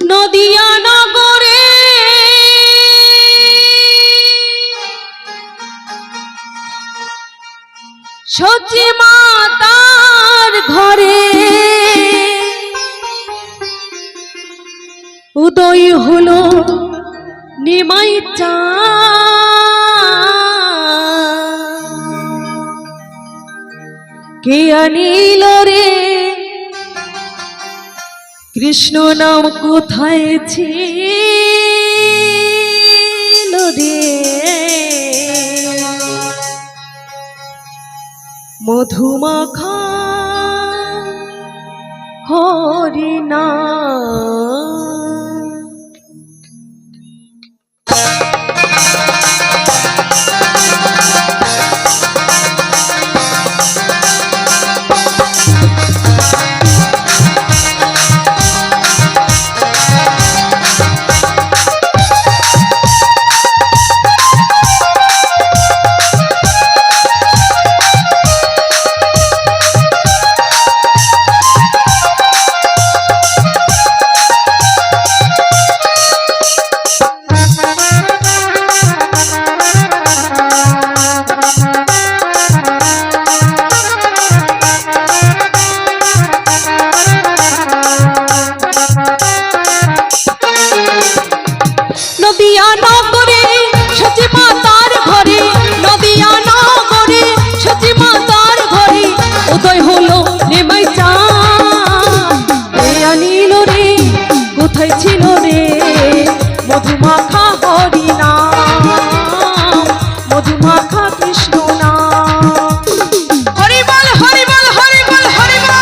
নদিয়া নগরে সচি মাতার ঘরে উদয় হলো নিমাই চাঁদ। কে আনিল রে কৃষ্ণ নাম কোথায় ছিল রে মধুমাখা হরিনাম। নদিয়া নগরে সচি মাতার ঘরে নদিয়া নগরে সচি মাতার ঘরে উদয় হলো নিমাই চাঁদ। কে আনিল রে কোথায় ছিল রে মধুমাখা হরিনাম মধুমাখা কৃষ্ণ নাম। হরি বল হরি বল হরি বল হরি বল।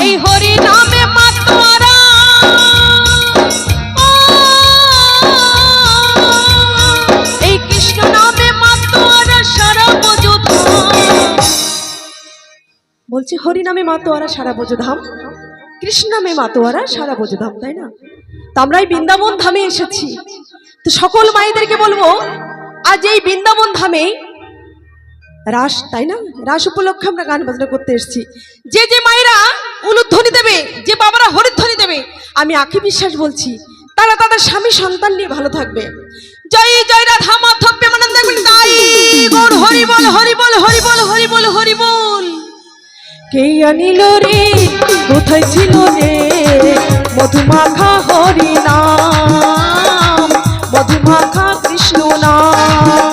এই হরি নামে মাতোয়ারা এই কৃষ্ণ নামে মাতোয়ারা সারা বোঝো ধাম। বলছি হরি নামে মাতোয়ারা সারা বোঝো ধাম কৃষ্ণ নামে মাতোয়ারা সারা বোঝো ধাম, তাই না? তো আমরা এই বৃন্দাবন ধামে এসেছি। তো সকল মায়েদেরকে বলবো আজ এই বৃন্দাবন ধামে রাস, তাই না? রাস উপলক্ষে আমরা গান বাজনা করতে এসেছি। যে যে মায়েরা উলুধ্বনি দেবে, যে বাবারা হরিধ্বনি দেবে, আমি আঁখি বিশ্বাস বলছি তারা তাদের স্বামী সন্তান নিয়ে ভালো থাকবে। জয় জয় রাধা মাধব প্রেমানন্দ তাই গৌর হরি বল হরি বল হরি বল হরি বল হরি বল। কে আনিল রে কোথায় ছিল রে মধুমাখা হরিনাম মধুমাখা কৃষ্ণ নাম।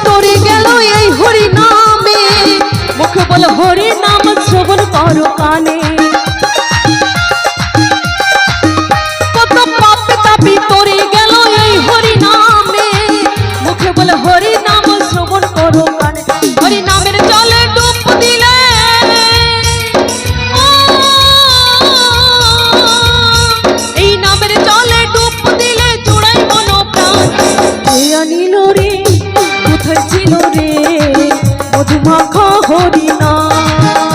তোরে গেল এই হরি নামে মুখে বল হরি নাম শ্রবণ করো কানে। কত পাপে তাপি তোরে গেল এই হরি নামে মুখে বল হরি নাম শ্রবণ করো কানে। হরি নামের জলে ডুব দিলে এই নামের জলে ডুব দিলে জোড়াই মন প্রাণ। কে আনিল রে কোথায় ছিল রে মধুমাখা হরিনাম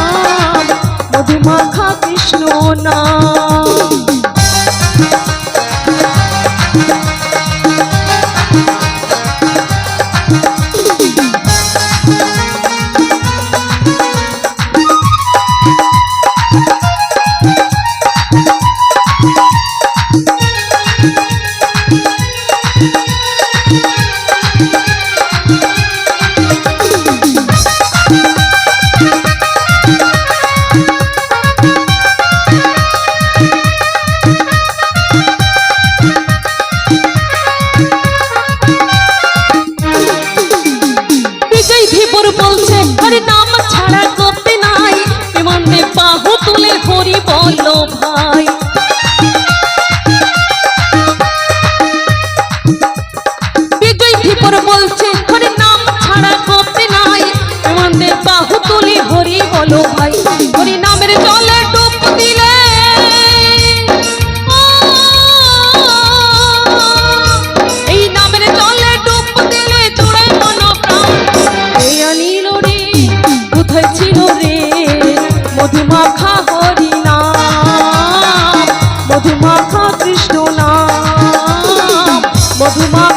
বলো ভাই হরি নামের জলে ডুব দিলে এই নামের জলে ডুব দিলে জোড়াই মন প্রাণ এই আনিল রে কোথায় ছিল রে মধুমাখা হরি নাম মধুমাখা কৃষ্ণ নাম মধুমাখা